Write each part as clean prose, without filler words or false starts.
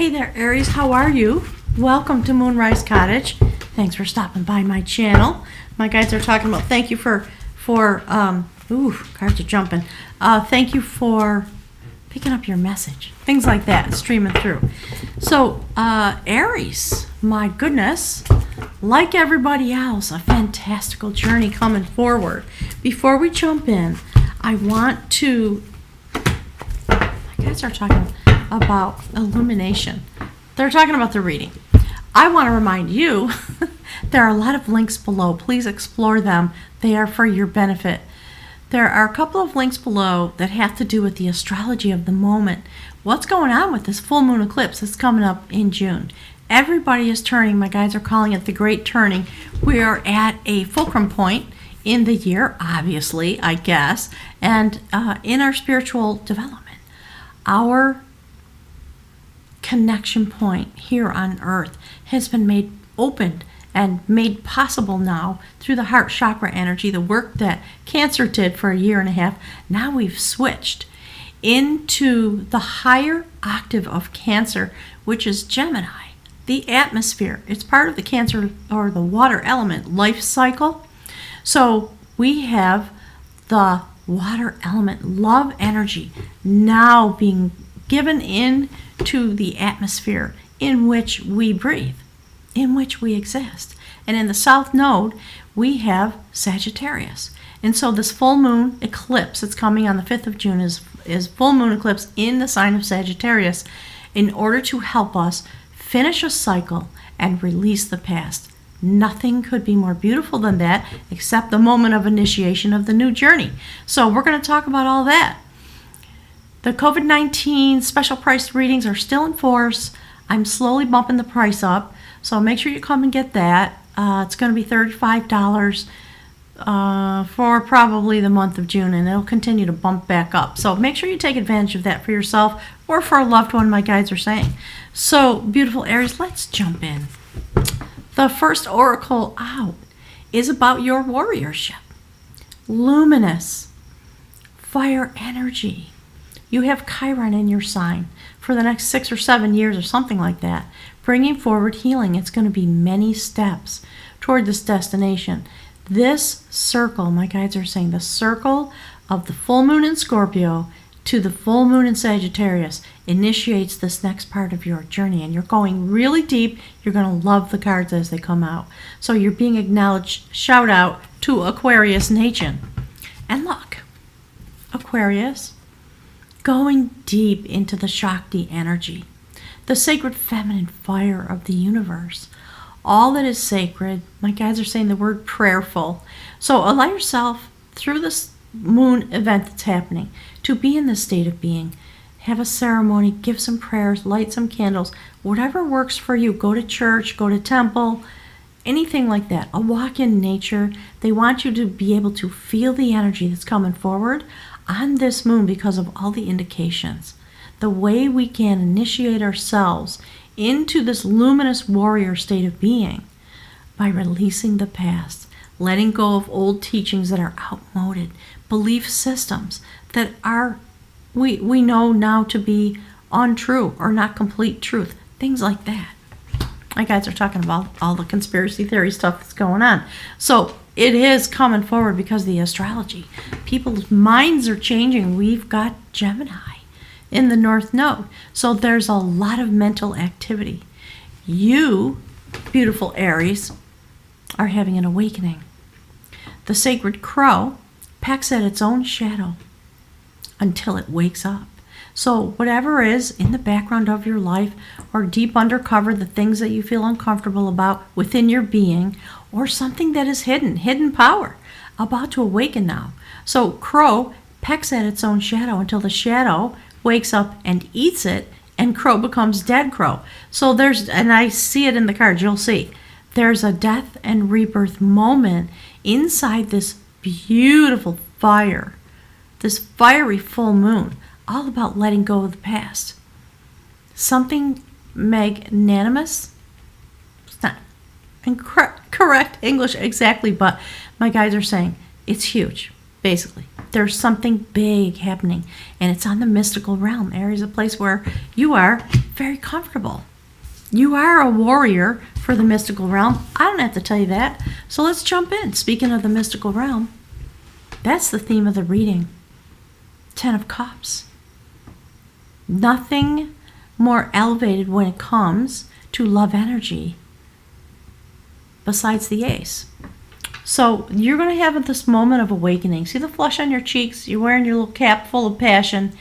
Hey there, Aries. How are you? Welcome to Moonrise Cottage. Thanks for stopping by my channel. My guides are talking about thank you for cards are jumping. Thank you for picking up your message. Things like that, streaming through. So, Aries, my goodness, like everybody else, a fantastical journey coming forward. Before we jump in, I want to, my guides are talking about illumination. They're talking about the reading. I want to remind you there are a lot of links below. Please explore them. They are for your benefit. There are a couple of links below that have to do with the astrology of the moment. What's going on with this full moon eclipse that's coming up in June? Everybody is turning. My guides are calling it the Great Turning. We are at a fulcrum point in the year, obviously, I guess, and in our spiritual development. Our connection point here on earth has been made open and made possible now through the heart chakra energy, the work that Cancer did for a year and a half. Now we've switched into the higher octave of Cancer, which is Gemini, the atmosphere. It's part of the Cancer or the water element life cycle. So we have the water element, love energy, now being given in to the atmosphere in which we breathe, in which we exist. And in the south node, we have Sagittarius. And so this full moon eclipse that's coming on the 5th of June is full moon eclipse in the sign of Sagittarius in order to help us finish a cycle and release the past. Nothing could be more beautiful than that except the moment of initiation of the new journey. So we're going to talk about all that. The COVID-19 special price readings are still in force. I'm slowly bumping the price up, so make sure you come and get that. It's going to be $35 for probably the month of June, and it'll continue to bump back up. So make sure you take advantage of that for yourself or for a loved one, my guides are saying. So, beautiful Aries, let's jump in. The first oracle out is about your warriorship. Luminous, fire energy. You have Chiron in your sign for the next 6 or 7 years or something like that, bringing forward healing. It's going to be many steps toward this destination. This circle, my guides are saying, the circle of the full moon in Scorpio to the full moon in Sagittarius initiates this next part of your journey, and you're going really deep. You're going to love the cards as they come out. So you're being acknowledged. Shout out to Aquarius Nation. And look, Aquarius, going deep into the Shakti energy, the sacred feminine fire of the universe. All that is sacred, my guides are saying the word prayerful. So allow yourself through this moon event that's happening to be in this state of being. Have a ceremony, give some prayers, light some candles, whatever works for you. Go to church, go to temple, anything like that. A walk in nature. They want you to be able to feel the energy that's coming forward on this moon because of all the indications. The way we can initiate ourselves into this luminous warrior state of being by releasing the past, letting go of old teachings that are outmoded, belief systems that are we know now to be untrue or not complete truth, things like that. My guys are talking about all the conspiracy theory stuff that's going on. So it is coming forward because of the astrology. People's minds are changing. We've got Gemini in the North Node. So there's a lot of mental activity. You, beautiful Aries, are having an awakening. The sacred crow pecks at its own shadow until it wakes up. So whatever is in the background of your life or deep undercover, the things that you feel uncomfortable about within your being, or something that is hidden power, about to awaken now. So crow pecks at its own shadow until the shadow wakes up and eats it, and crow becomes dead crow. So there's, and I see it in the cards, you'll see, there's a death and rebirth moment inside this beautiful fire, this fiery full moon, all about letting go of the past. Something magnanimous. It's not correct English exactly, but my guides are saying it's huge, basically. There's something big happening, and it's on the mystical realm. Aries is a place where you are very comfortable. You are a warrior for the mystical realm. I don't have to tell you that. So let's jump in. Speaking of the mystical realm, that's the theme of the reading. 10 of Cups. Nothing more elevated when it comes to love energy besides the Ace. So you're going to have this moment of awakening. See the flush on your cheeks? You're wearing your little cap full of passion.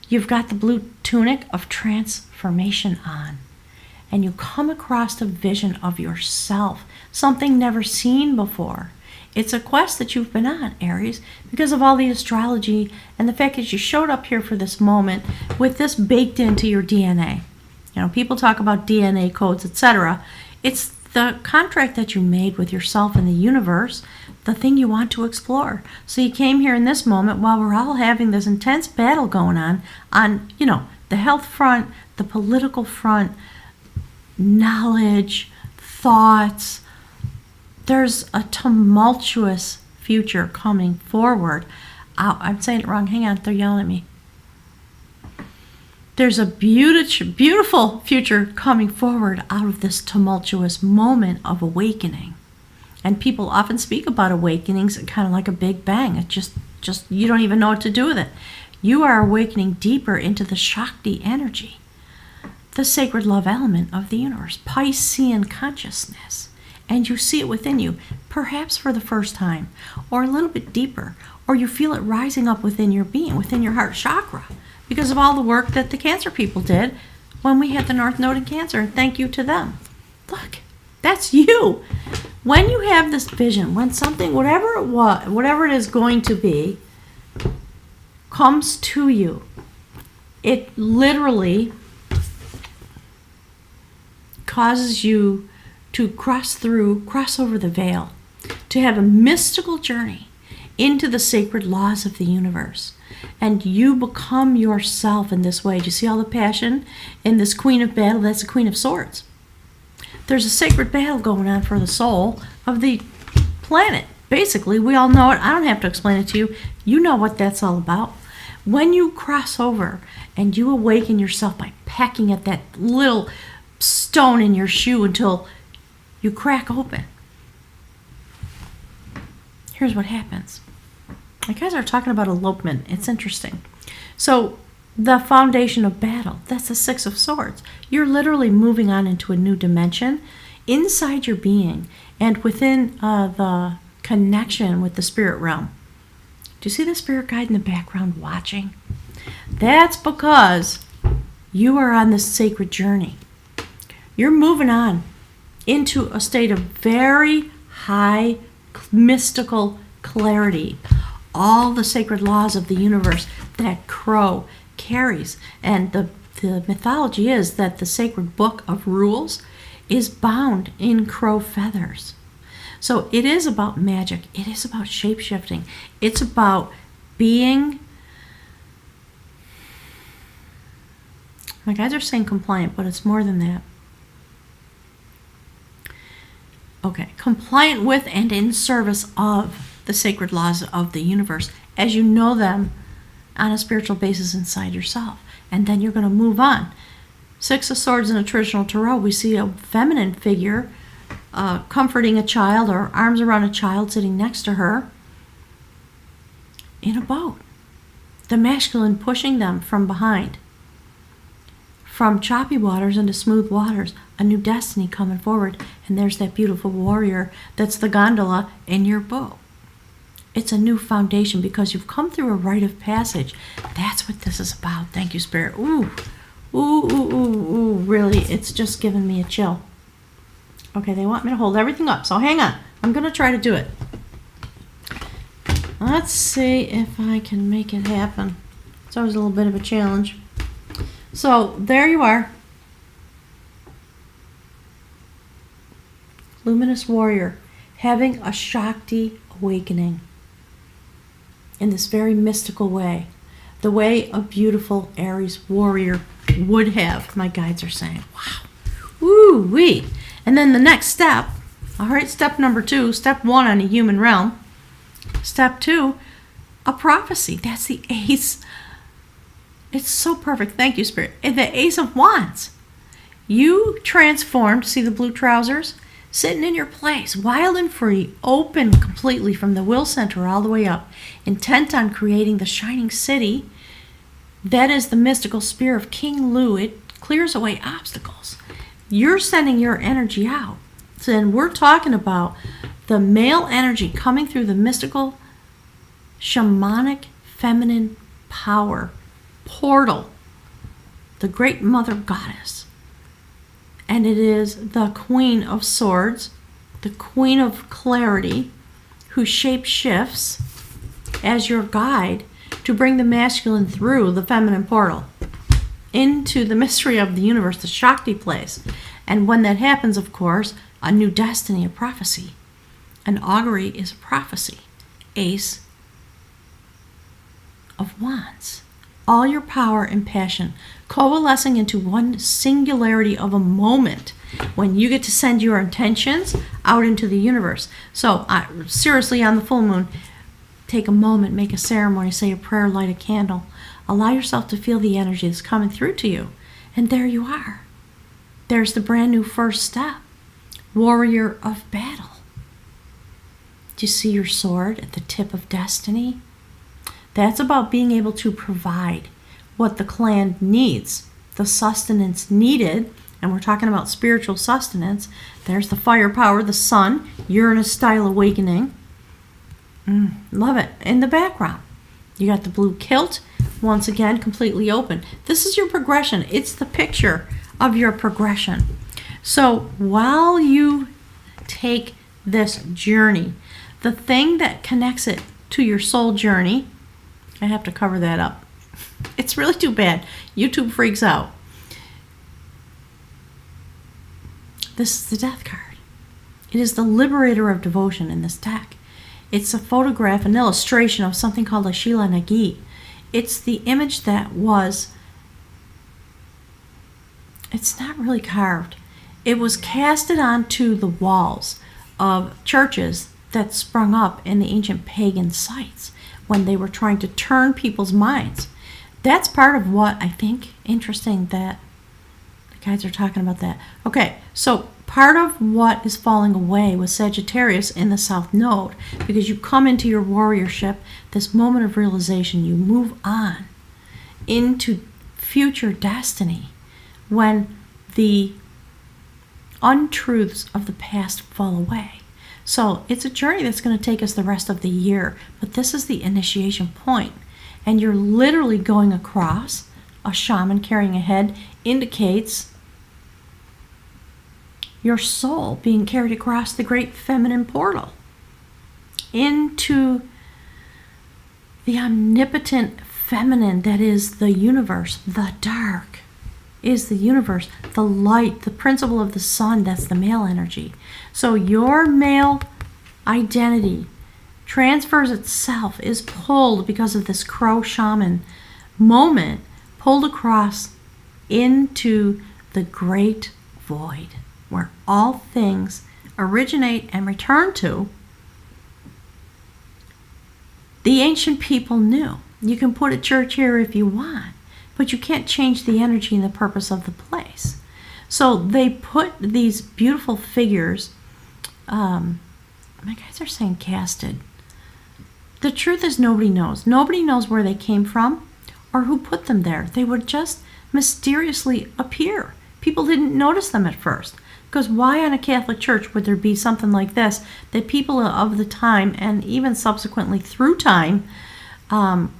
You've got the blue tunic of transformation on. And you come across a vision of yourself, something never seen before. It's a quest that you've been on, Aries, because of all the astrology and the fact that you showed up here for this moment with this baked into your DNA. You know, people talk about DNA codes, etc. It's the contract that you made with yourself and the universe, the thing you want to explore. So you came here in this moment while we're all having this intense battle going on, you know, the health front, the political front, knowledge, thoughts. There's a tumultuous future coming forward. I'm saying it wrong. Hang on, they're yelling at me. There's a beautiful future coming forward out of this tumultuous moment of awakening. And people often speak about awakenings kind of like a big bang. It just you don't even know what to do with it. You are awakening deeper into the Shakti energy, the sacred love element of the universe, Piscean consciousness. And you see it within you, perhaps for the first time, or a little bit deeper, or you feel it rising up within your being, within your heart chakra, because of all the work that the Cancer people did when we had the North Node in Cancer, and thank you to them. Look, that's you. When you have this vision, when something, whatever it is going to be, comes to you, it literally causes you to cross over the veil, to have a mystical journey into the sacred laws of the universe. And you become yourself in this way. Do you see all the passion in this Queen of Battle? That's the Queen of Swords. There's a sacred battle going on for the soul of the planet. Basically, we all know it. I don't have to explain it to you. You know what that's all about. When you cross over and you awaken yourself by pecking at that little stone in your shoe until you crack open, here's what happens. You guys are talking about elopement. It's interesting. So the foundation of battle, that's the Six of Swords. You're literally moving on into a new dimension inside your being and within the connection with the spirit realm. Do you see the spirit guide in the background watching? That's because you are on this sacred journey. You're moving on into a state of very high mystical clarity. All the sacred laws of the universe that Crow carries. And the mythology is that the sacred book of rules is bound in crow feathers. So it is about magic. It is about shape-shifting. It's about being, my guys are saying compliant, but it's more than that. Okay, compliant with and in service of the sacred laws of the universe as you know them on a spiritual basis inside yourself. And then you're going to move on. Six of Swords in a traditional tarot, we see a feminine figure comforting a child or arms around a child sitting next to her in a boat. The masculine pushing them from behind. From choppy waters into smooth waters, a new destiny coming forward. And there's that beautiful warrior that's the gondola in your boat. It's a new foundation because you've come through a rite of passage. That's what this is about. Thank you, Spirit. Ooh, ooh, ooh, ooh, ooh. Really, it's just giving me a chill. Okay, they want me to hold everything up, so hang on. I'm going to try to do it. Let's see if I can make it happen. It's always a little bit of a challenge. So, there you are. Luminous warrior, having a Shakti awakening in this very mystical way, the way a beautiful Aries warrior would have, my guides are saying. Wow. Woo-wee. And then the next step, all right, step number 2, step 1 on a human realm. Step 2, a prophecy. That's the Ace It's so perfect. Thank you, Spirit. And the Ace of Wands. You transformed, see the blue trousers? Sitting in your place, wild and free, open completely from the will center all the way up, intent on creating the shining city. That is the mystical spear of King Lu. It clears away obstacles. You're sending your energy out. So then we're talking about the male energy coming through the mystical, shamanic, feminine power portal, the great mother goddess. And it is the Queen of Swords, the Queen of Clarity, who shape shifts as your guide to bring the masculine through the feminine portal into the mystery of the universe, the Shakti place. And when that happens, of course, a new destiny, a prophecy. An augury is a prophecy. Ace of Wands. All your power and passion coalescing into one singularity of a moment when you get to send your intentions out into the universe. So seriously, on the full moon, take a moment, make a ceremony, say a prayer, light a candle. Allow yourself to feel the energy that's coming through to you. And there you are. There's the brand new first step. Warrior of battle. Do you see your sword at the tip of destiny? That's about being able to provide what the clan needs, the sustenance needed, and we're talking about spiritual sustenance. There's the firepower, the sun, Uranus-style awakening. Love it. In the background, you got the blue kilt, once again, completely open. This is your progression. It's the picture of your progression. So while you take this journey, the thing that connects it to your soul journey, I have to cover that up. It's really too bad. YouTube freaks out. This is the Death card. It is the liberator of devotion in this deck. It's a photograph, an illustration of something called a Shila Nagi. It's the image that was, it's not really carved. It was casted onto the walls of churches that sprung up in the ancient pagan sites when they were trying to turn people's minds. That's part of what I think interesting that the guys are talking about that. Okay, so part of what is falling away with Sagittarius in the South Node, because you come into your warriorship, this moment of realization, you move on into future destiny when the untruths of the past fall away. So it's a journey that's going to take us the rest of the year, but this is the initiation point. And you're literally going across. A shaman carrying a head indicates your soul being carried across the great feminine portal into the omnipotent feminine that is the universe. The dark is the universe. The light, the principle of the sun, that's the male energy. So your male identity transfers itself, is pulled because of this crow shaman moment, pulled across into the great void where all things originate and return to. The ancient people knew. You can put a church here if you want, but you can't change the energy and the purpose of the place. So they put these beautiful figures, my guys are saying casted. The truth is nobody knows. Nobody knows where they came from or who put them there. They would just mysteriously appear. People didn't notice them at first. Because why on a Catholic church would there be something like this that people of the time, and even subsequently through time,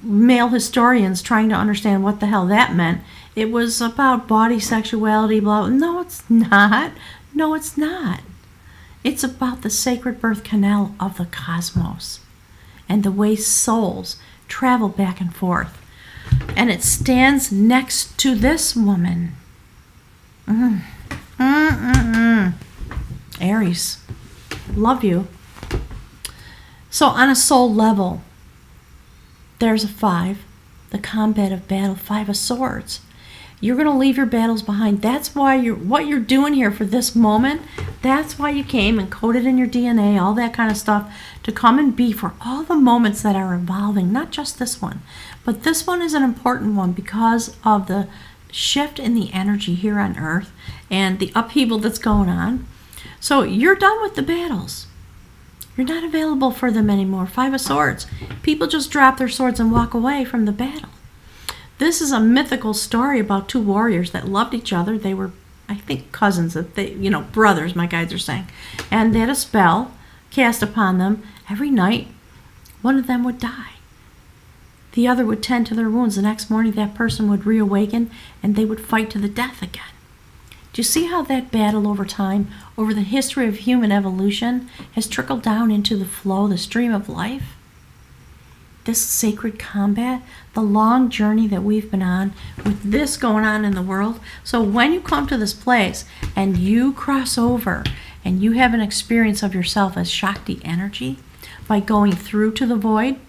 male historians trying to understand what the hell that meant, it was about body sexuality, blah. No, it's not. No, it's not. It's about the sacred birth canal of the cosmos and the way souls travel back and forth. And it stands next to this woman. Aries. Love you. So on a soul level, there's a 5, the combat of battle, 5 of swords. You're going to leave your battles behind. That's why what you're doing here for this moment. That's why you came and coded in your DNA, all that kind of stuff, to come and be for all the moments that are evolving, not just this one. But this one is an important one because of the shift in the energy here on Earth and the upheaval that's going on. So you're done with the battles. You're not available for them anymore. 5 of Swords. People just drop their swords and walk away from the battle. This is a mythical story about 2 warriors that loved each other. They were, I think, cousins, brothers, my guides are saying. And they had a spell cast upon them. Every night, one of them would die. The other would tend to their wounds. The next morning, that person would reawaken, and they would fight to the death again. Do you see how that battle over time, over the history of human evolution, has trickled down into the flow, the stream of life? This sacred combat, the long journey that we've been on with this going on in the world. So when you come to this place and you cross over and you have an experience of yourself as Shakti energy by going through to the void,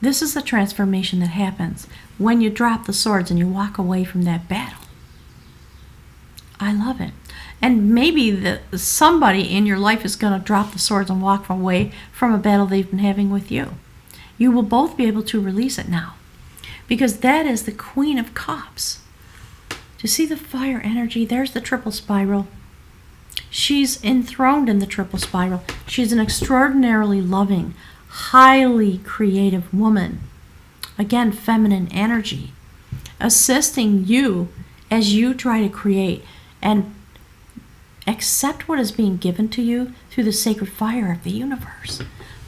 this is the transformation that happens when you drop the swords and you walk away from that battle. I love it. And maybe somebody in your life is going to drop the swords and walk away from a battle they've been having with you. You will both be able to release it now, because that is the Queen of Cups. Do you see the fire energy? There's the triple spiral. She's enthroned in the triple spiral. She's an extraordinarily loving, highly creative woman. Again, feminine energy, assisting you as you try to create and accept what is being given to you through the sacred fire of the universe.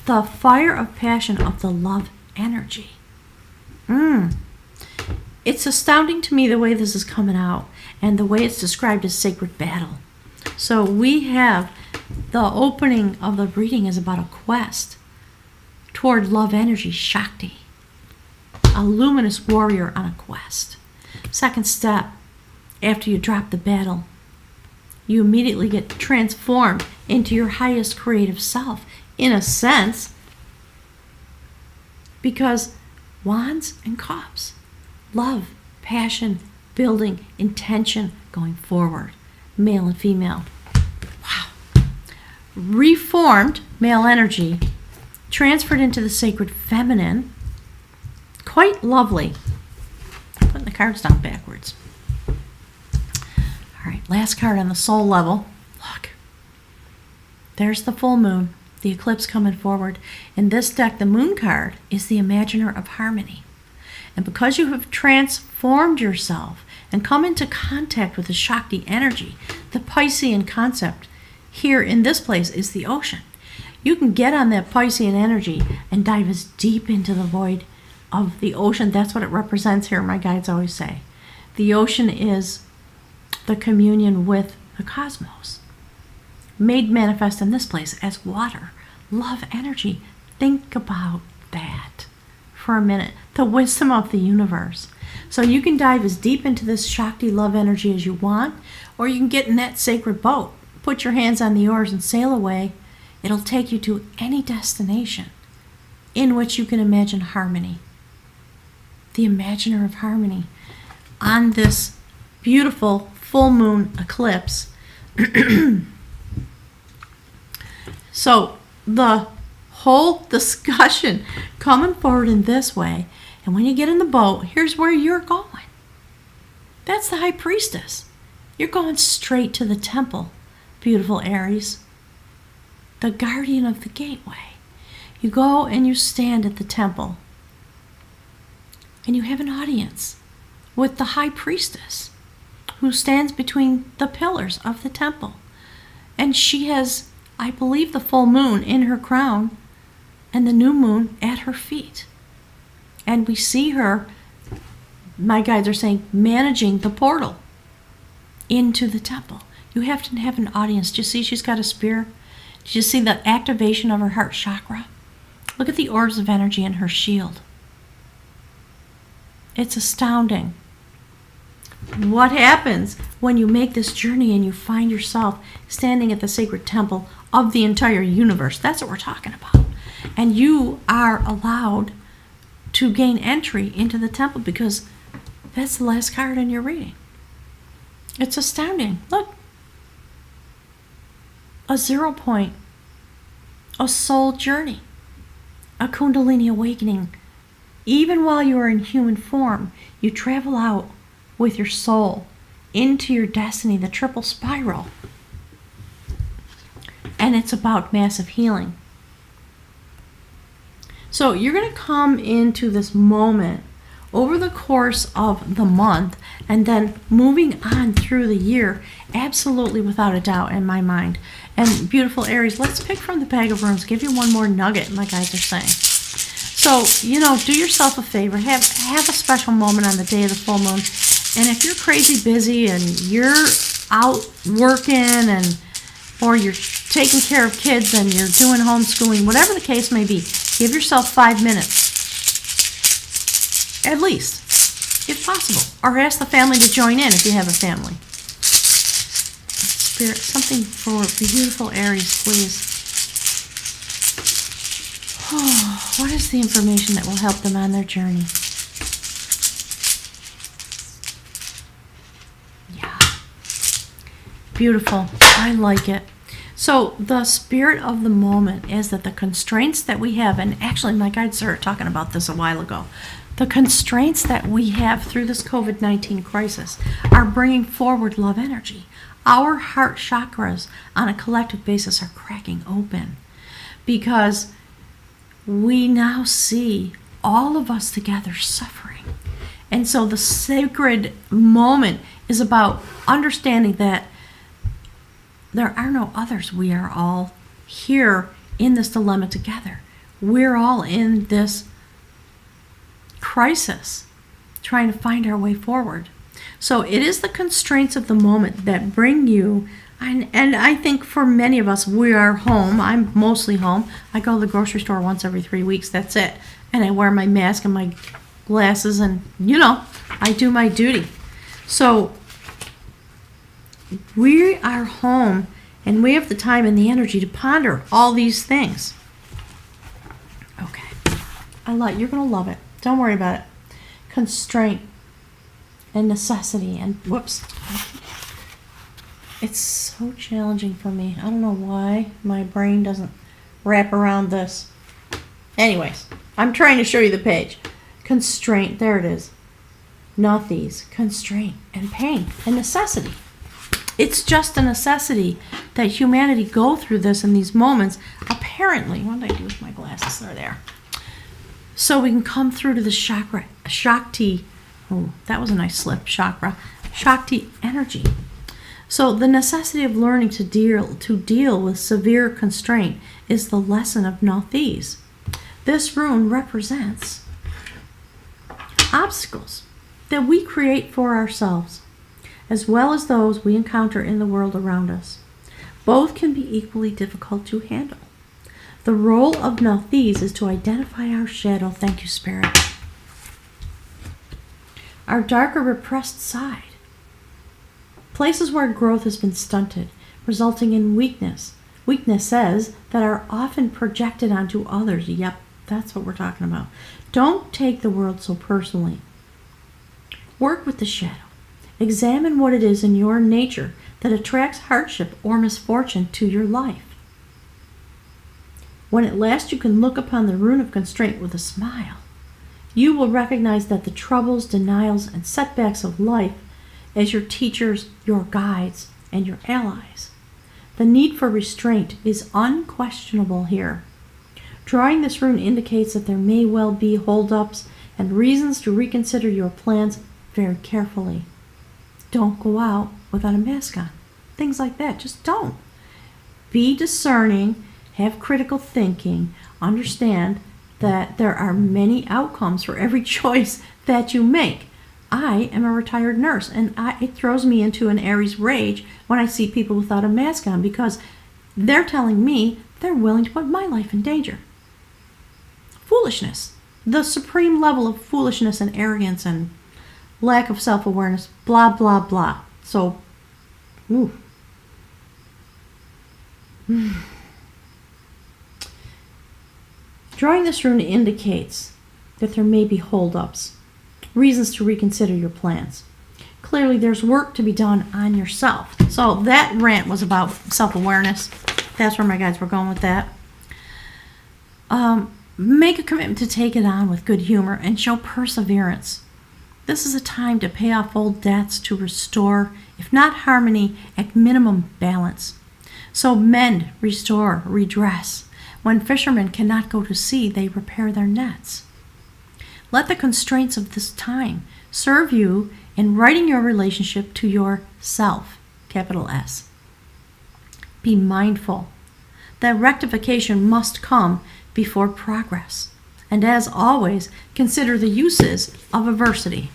The fire of passion of the love energy. It's astounding to me the way this is coming out and the way it's described as sacred battle. So we have the opening of the reading is about a quest toward love energy, Shakti. A luminous warrior on a quest. Second step, after you drop the battle, you immediately get transformed into your highest creative self, in a sense, because wands and cups, love, passion, building, intention, going forward, male and female. Wow. Reformed male energy, transferred into the sacred feminine. Quite lovely. I'm putting the cards down backwards. All right, last card on the soul level. Look. There's the full moon, the eclipse coming forward. In this deck, the moon card is the imaginer of harmony. And because you have transformed yourself and come into contact with the Shakti energy, the Piscean concept here in this place is the ocean. You can get on that Piscean energy and dive as deep into the void of the ocean. That's what it represents here, my guides always say. The ocean is the communion with the cosmos, made manifest in this place as water, love energy. Think about that for a minute, the wisdom of the universe. So you can dive as deep into this Shakti love energy as you want, or you can get in that sacred boat, put your hands on the oars and sail away. It'll take you to any destination in which you can imagine harmony. The imaginer of harmony on this beautiful full moon eclipse. So the whole discussion coming forward in this way, and when you get in the boat, here's where you're going. That's the high priestess. You're going straight to the temple, beautiful Aries, the guardian of the gateway. You go and you stand at the temple, and you have an audience with the high priestess, who stands between the pillars of the temple. And she has, I believe, the full moon in her crown and the new moon at her feet. And we see her, my guides are saying, managing the portal into the temple. You have to have an audience. Do you see she's got a spear? Do you see the activation of her heart chakra? Look at the orbs of energy in her shield. It's astounding. What happens when you make this journey and you find yourself standing at the sacred temple of the entire universe? That's what we're talking about. And you are allowed to gain entry into the temple because That's the last card in your reading. It's astounding. Look. A 0 point. A soul journey. A Kundalini awakening. Even while you are in human form, you travel out with your soul into your destiny, the triple spiral. And it's about massive healing. So you're going to come into this moment over the course of the month and then moving on through the year, absolutely without a doubt in my mind. And beautiful Aries, let's pick from the bag of runes. Give you one more nugget, my guides are saying. So, do yourself a favor. Have a special moment on the day of the full moon. And if you're crazy busy and you're out working or you're taking care of kids and you're doing homeschooling, whatever the case may be, give yourself 5 minutes. At least, if possible. Or ask the family to join in if you have a family. Spirit, something for beautiful Aries, please. Oh, what is the information that will help them on their journey? Yeah. Beautiful. I like it. So the spirit of the moment is that the constraints that we have, and actually my guides started talking about this a while ago, the constraints that we have through this COVID-19 crisis are bringing forward love energy. Our heart chakras on a collective basis are cracking open because we now see all of us together suffering. And so the sacred moment is about understanding that there are no others. We are all here in this dilemma together. We're all in this crisis, trying to find our way forward. So it is the constraints of the moment that bring you, and I think for many of us, we are home. I'm mostly home. I go to the grocery store once every 3 weeks, that's it. And I wear my mask and my glasses and, I do my duty. So we are home and we have the time and the energy to ponder all these things. Okay. You're going to love it. Don't worry about it. Constraint and necessity and whoops. It's so challenging for me. I don't know why my brain doesn't wrap around this. Anyways, I'm trying to show you the page. Constraint, there it is. Not these. Constraint and pain and necessity. It's just a necessity that humanity go through this in these moments. Apparently, what did I do with my glasses? They're there. So we can come through to the chakra, Shakti. Oh, that was a nice slip. Chakra, Shakti energy. So the necessity of learning to deal with severe constraint is the lesson of not these. This rune represents obstacles that we create for ourselves, as well as those we encounter in the world around us. Both can be equally difficult to handle. The role of not these is to identify our shadow. Thank you, Spirit. Our darker repressed side. Places where growth has been stunted, resulting in weakness. Weaknesses that are often projected onto others. Yep, that's what we're talking about. Don't take the world so personally. Work with the shadow. Examine what it is in your nature that attracts hardship or misfortune to your life. When at last you can look upon the rune of constraint with a smile, you will recognize that the troubles, denials, and setbacks of life as your teachers, your guides, and your allies. The need for restraint is unquestionable here. Drawing this rune indicates that there may well be hold-ups and reasons to reconsider your plans very carefully. Don't go out without a mask on. Things like that. Just don't. Be discerning, have critical thinking, understand that there are many outcomes for every choice that you make. I am a retired nurse, and it throws me into an Aries rage when I see people without a mask on because they're telling me they're willing to put my life in danger. Foolishness. The supreme level of foolishness and arrogance and lack of self-awareness, blah, blah, blah. So, Drawing this rune indicates that there may be hold-ups reasons to reconsider your plans. Clearly, there's work to be done on yourself. So that rant was about self-awareness. That's where my guides were going with that. Make a commitment to take it on with good humor and show perseverance. This is a time to pay off old debts, to restore, if not harmony, at minimum balance. So mend, restore, redress. When fishermen cannot go to sea, they repair their nets. Let the constraints of this time serve you in righting your relationship to yourself, capital S. Be mindful that rectification must come before progress. And as always, consider the uses of adversity.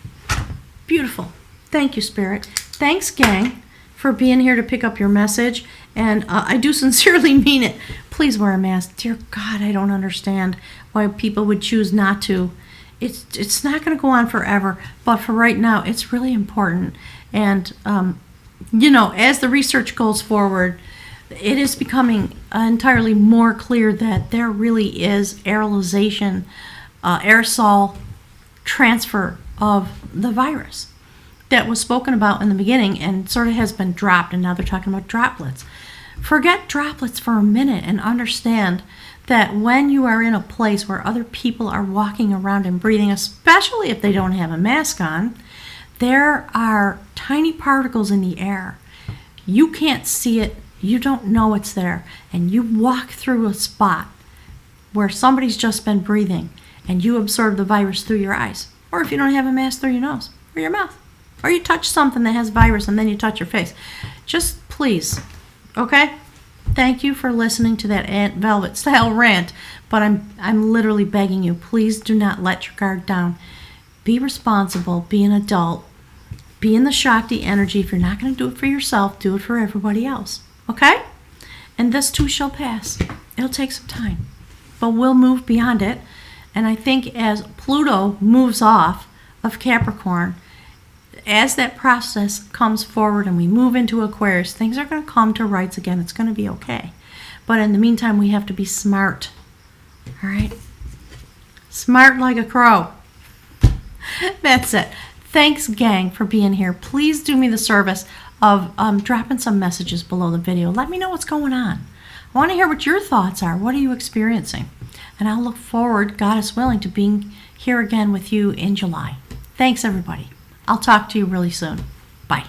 Beautiful. Thank you, Spirit. Thanks, gang, for being here to pick up your message. And I do sincerely mean it. Please wear a mask. Dear God, I don't understand why people would choose not to. It's not going to go on forever, but for right now, it's really important. And, as the research goes forward, it is becoming entirely more clear that there really is aerosol transfer of the virus that was spoken about in the beginning and sort of has been dropped, and now they're talking about droplets. Forget droplets for a minute and understand that when you are in a place where other people are walking around and breathing, especially if they don't have a mask on, there are tiny particles in the air. You can't see it. You don't know it's there. And you walk through a spot where somebody's just been breathing and you absorb the virus through your eyes. Or if you don't have a mask, through your nose or your mouth. Or you touch something that has virus and then you touch your face. Just please, okay? Thank you for listening to that Aunt Velvet style rant, but I'm literally begging you, please do not let your guard down. Be responsible, be an adult, be in the Shakti energy. If you're not going to do it for yourself, do it for everybody else, okay? And this too shall pass. It'll take some time, but we'll move beyond it. And I think as Pluto moves off of Capricorn, as that process comes forward and we move into Aquarius, things are going to come to rights again. It's going to be okay. But in the meantime, we have to be smart. All right? Smart like a crow. That's it. Thanks, gang, for being here. Please do me the service of dropping some messages below the video. Let me know what's going on. I want to hear what your thoughts are. What are you experiencing? And I'll look forward, God is willing, to being here again with you in July. Thanks, everybody. I'll talk to you really soon. Bye.